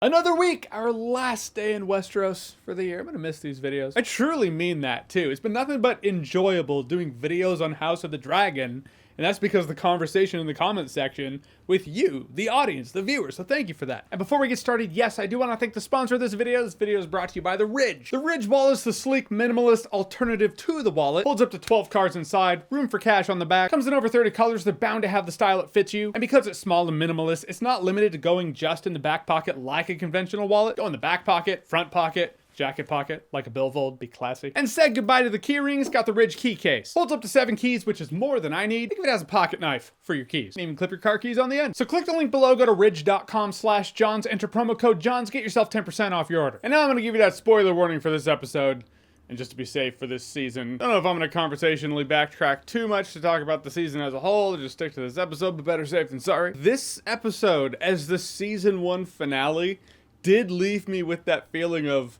Another week, our last day in Westeros for the year. I'm gonna miss these videos. I truly mean that too. It's been nothing but enjoyable doing videos on House of the Dragon, and that's because of the conversation in the comments section with you, the audience, the viewers, so thank you for that. And before we get started, yes, I do want to thank the sponsor of this video. This video is brought to you by The Ridge. The Ridge wallet is the sleek, minimalist alternative to the wallet. Holds up to 12 cards inside, room for cash on the back, comes in over 30 colors, they're bound to have the style that fits you. And because it's small and minimalist, it's not limited to going just in the back pocket like a conventional wallet. Go in the back pocket, front pocket, jacket pocket, like a billfold, be classy. And said goodbye to the key rings, got the Ridge key case. Holds up to 7 keys, which is more than I need. Think of it as a pocket knife for your keys. You can even clip your car keys on the end. So click the link below, go to ridge.com/Johns, enter promo code Johns, get yourself 10% off your order. And now I'm gonna give you that spoiler warning for this episode. And just to be safe for this season, I don't know if I'm gonna conversationally backtrack too much to talk about the season as a whole, or just stick to this episode, but better safe than sorry. This episode, as the season 1 finale, did leave me with that feeling of,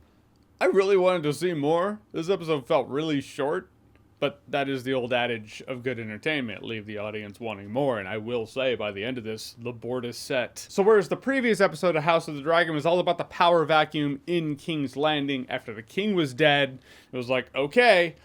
I really wanted to see more. This episode felt really short, but that is the old adage of good entertainment, leave the audience wanting more, and I will say by the end of this, the board is set. So whereas the previous episode of House of the Dragon was all about the power vacuum in King's Landing after the king was dead, it was like, okay,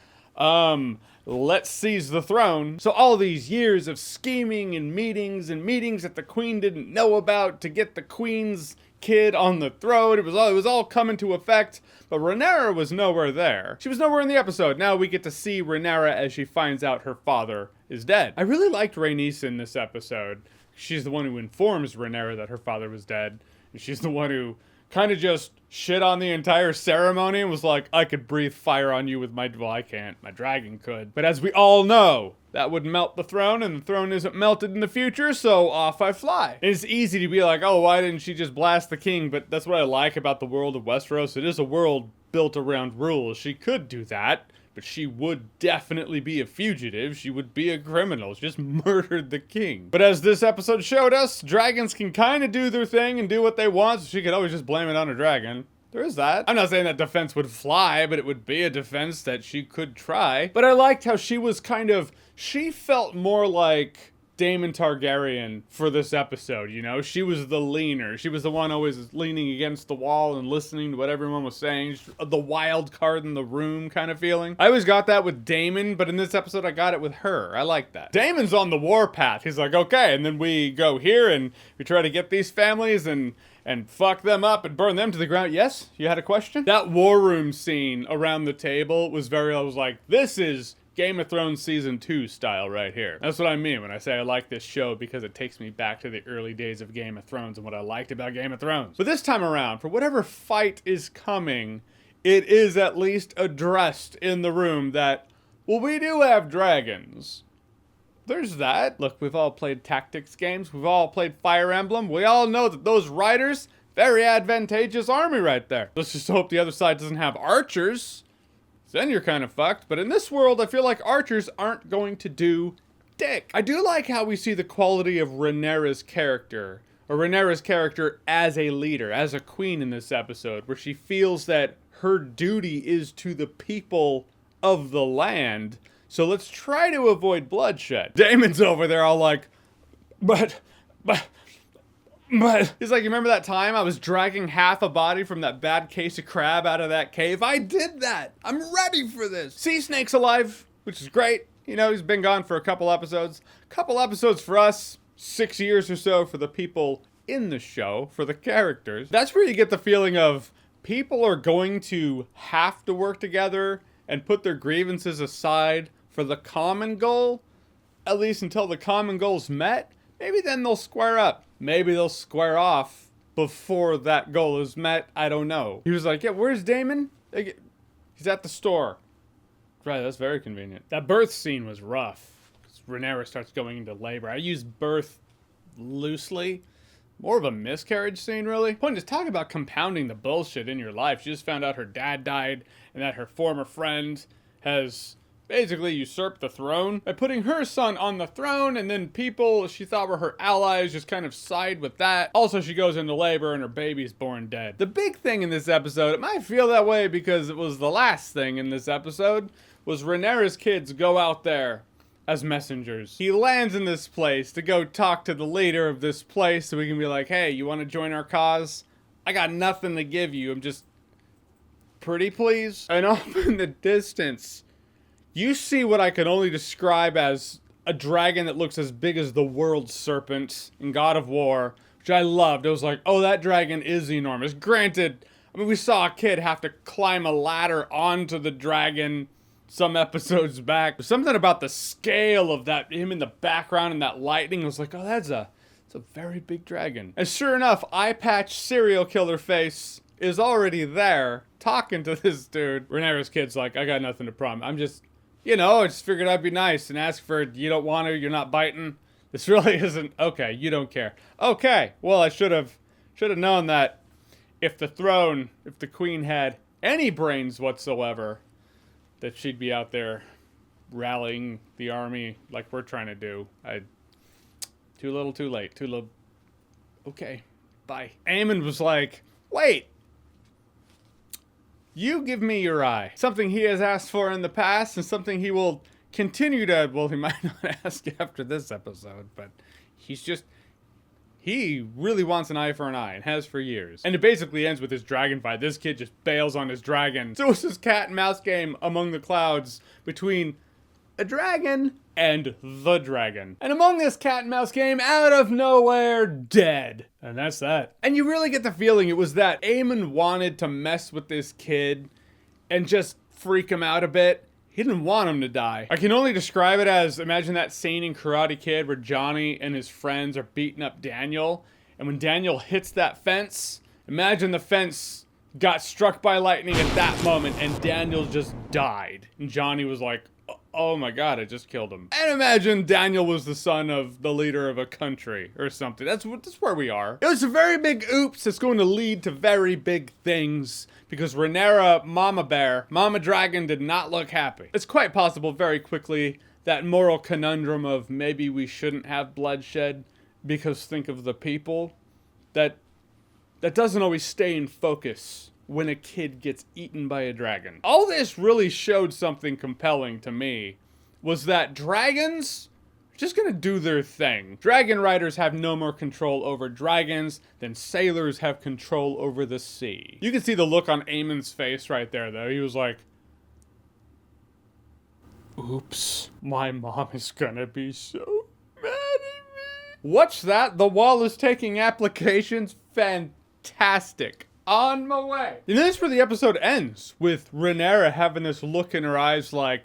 let's seize the throne. So all these years of scheming and meetings that the queen didn't know about to get the queen's kid on the throne, it was all coming to effect, but Rhaenyra was nowhere there. She was nowhere in the episode. Now we get to see Rhaenyra as she finds out her father is dead. I really liked Rhaenys in this episode. She's the one who informs Rhaenyra that her father was dead, and she's the one who kind of just shit on the entire ceremony and was like, I could breathe fire on you with my, well, I can't, my dragon could. But as we all know, that would melt the throne, and the throne isn't melted in the future, so off I fly. And it's easy to be like, oh, why didn't she just blast the king? But that's what I like about the world of Westeros. It is a world built around rules. She could do that, but she would definitely be a fugitive. She would be a criminal. She just murdered the king. But as this episode showed us, dragons can kind of do their thing and do what they want, so she could always just blame it on a dragon. There is that. I'm not saying that defense would fly, but it would be a defense that she could try. But I liked how she was she felt more like Daemon Targaryen for this episode, you know? She was the leaner. She was the one always leaning against the wall and listening to what everyone was saying. The wild card in the room kind of feeling. I always got that with Daemon, but in this episode I got it with her. I like that. Daemon's on the warpath. He's like, okay, and then we go here and we try to get these families and fuck them up and burn them to the ground. Yes? You had a question? That war room scene around the table was I was like, this is Game of Thrones Season 2 style right here. That's what I mean when I say I like this show, because it takes me back to the early days of Game of Thrones and what I liked about Game of Thrones. But this time around, for whatever fight is coming, it is at least addressed in the room that, well, we do have dragons. There's that. Look, we've all played tactics games. We've all played Fire Emblem. We all know that those riders, very advantageous army right there. Let's just hope the other side doesn't have archers. Then you're kind of fucked. But in this world, I feel like archers aren't going to do dick. I do like how we see the quality of Rhaenyra's character, or Rhaenyra's character as a leader, as a queen in this episode, where she feels that her duty is to the people of the land. So let's try to avoid bloodshed. Daemon's over there all like, but, he's like, you remember that time I was dragging half a body from that bad case of crab out of that cave? I did that. I'm ready for this. Sea Snake's alive, which is great. You know, he's been gone for a couple episodes. Couple episodes for us, 6 years or so for the people in the show, for the characters. That's where you get the feeling of people are going to have to work together and put their grievances aside for the common goal, at least until the common goal's met. Maybe then they'll square up. Maybe they'll square off before that goal is met. I don't know. He was like, yeah, where's Daemon? He's at the store. Right, that's very convenient. That birth scene was rough. Rhaenyra starts going into labor. I use birth loosely. More of a miscarriage scene, really. Point is, talk about compounding the bullshit in your life. She just found out her dad died and that her former friend has basically usurped the throne by putting her son on the throne, and then people she thought were her allies just kind of side with that. Also, she goes into labor and her baby's born dead. The big thing in this episode, it might feel that way because it was the last thing in this episode, was Rhaenyra's kids go out there as messengers. He lands in this place to go talk to the leader of this place so we can be like, hey, you want to join our cause? I got nothing to give you. I'm just pretty please. And off in the distance, you see what I can only describe as a dragon that looks as big as the world serpent in God of War, which I loved. I was like, oh, that dragon is enormous. Granted, I mean, we saw a kid have to climb a ladder onto the dragon some episodes back. Something about the scale of that, him in the background and that lightning, I was like, oh, it's a very big dragon. And sure enough, eye patch serial killer face is already there talking to this dude. Renera's kid's like, I got nothing to promise. I'm just, I just figured I'd be nice and ask for, you don't want to, you're not biting. This really isn't, okay, you don't care. Okay, well, I should have known that if the queen had any brains whatsoever, that she'd be out there rallying the army like we're trying to do. Too little, too late. Too little. Okay, bye. Aemon was like, wait. You give me your eye. Something he has asked for in the past and something he will continue to, well, he might not ask after this episode, but he really wants an eye for an eye and has for years. And it basically ends with his dragon fight. This kid just bails on his dragon. So it's this cat and mouse game among the clouds between a dragon and the dragon. And among this cat and mouse game, out of nowhere, dead. And that's that. And you really get the feeling it was that Aemon wanted to mess with this kid and just freak him out a bit. He didn't want him to die. I can only describe it as, imagine that scene in Karate Kid where Johnny and his friends are beating up Daniel. And when Daniel hits that fence, imagine the fence got struck by lightning at that moment and Daniel just died. And Johnny was like, oh my God, I just killed him. And imagine Daniel was the son of the leader of a country or something. That's where we are. It was a very big oops that's going to lead to very big things because Renera, Mama Dragon did not look happy. It's quite possible very quickly that moral conundrum of maybe we shouldn't have bloodshed because think of the people, that doesn't always stay in focus when a kid gets eaten by a dragon. All this really showed something compelling to me, was that dragons are just gonna do their thing. Dragon riders have no more control over dragons than sailors have control over the sea. You can see the look on Aemon's face right there though. He was like, oops, my mom is gonna be so mad at me. Watch that, the wall is taking applications, fantastic. On my way. And this is where the episode ends, with Renera having this look in her eyes like,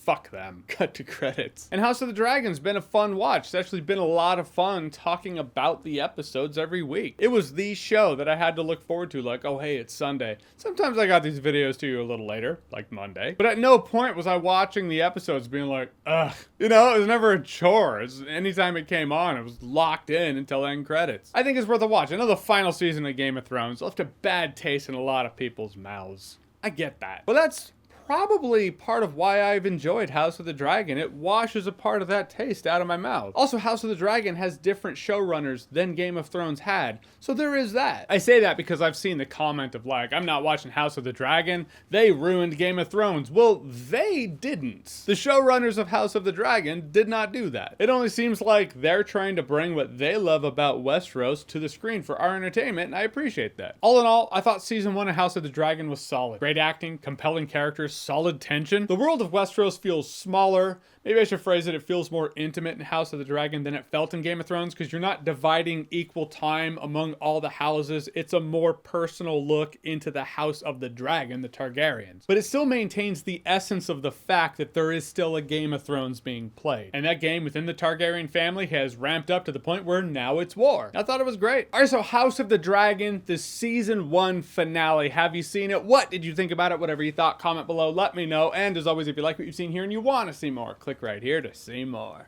fuck them. Cut to credits. And House of the Dragon's been a fun watch. It's actually been a lot of fun talking about the episodes every week. It was the show that I had to look forward to, like, oh hey, it's Sunday. Sometimes I got these videos to you a little later, like Monday. But at no point was I watching the episodes being like, ugh. It was never a chore. Anytime it came on, it was locked in until end credits. I think it's worth a watch. I know the final season of Game of Thrones left a bad taste in a lot of people's mouths. I get that. But that's probably part of why I've enjoyed House of the Dragon. It washes a part of that taste out of my mouth. Also, House of the Dragon has different showrunners than Game of Thrones had, so there is that. I say that because I've seen the comment of like, I'm not watching House of the Dragon, they ruined Game of Thrones. Well, they didn't. The showrunners of House of the Dragon did not do that. It only seems like they're trying to bring what they love about Westeros to the screen for our entertainment, and I appreciate that. All in all, I thought Season 1 of House of the Dragon was solid. Great acting, compelling characters, solid tension. The world of Westeros feels smaller. Maybe I should phrase it feels more intimate in House of the Dragon than it felt in Game of Thrones, because you're not dividing equal time among all the houses. It's a more personal look into the House of the Dragon, the Targaryens. But it still maintains the essence of the fact that there is still a Game of Thrones being played. And that game within the Targaryen family has ramped up to the point where now it's war. I thought it was great. Alright, so House of the Dragon, the Season 1 finale. Have you seen it? What did you think about it? Whatever you thought, comment below. Let me know. And as always, if you like what you've seen here and you want to see more, click right here to see more.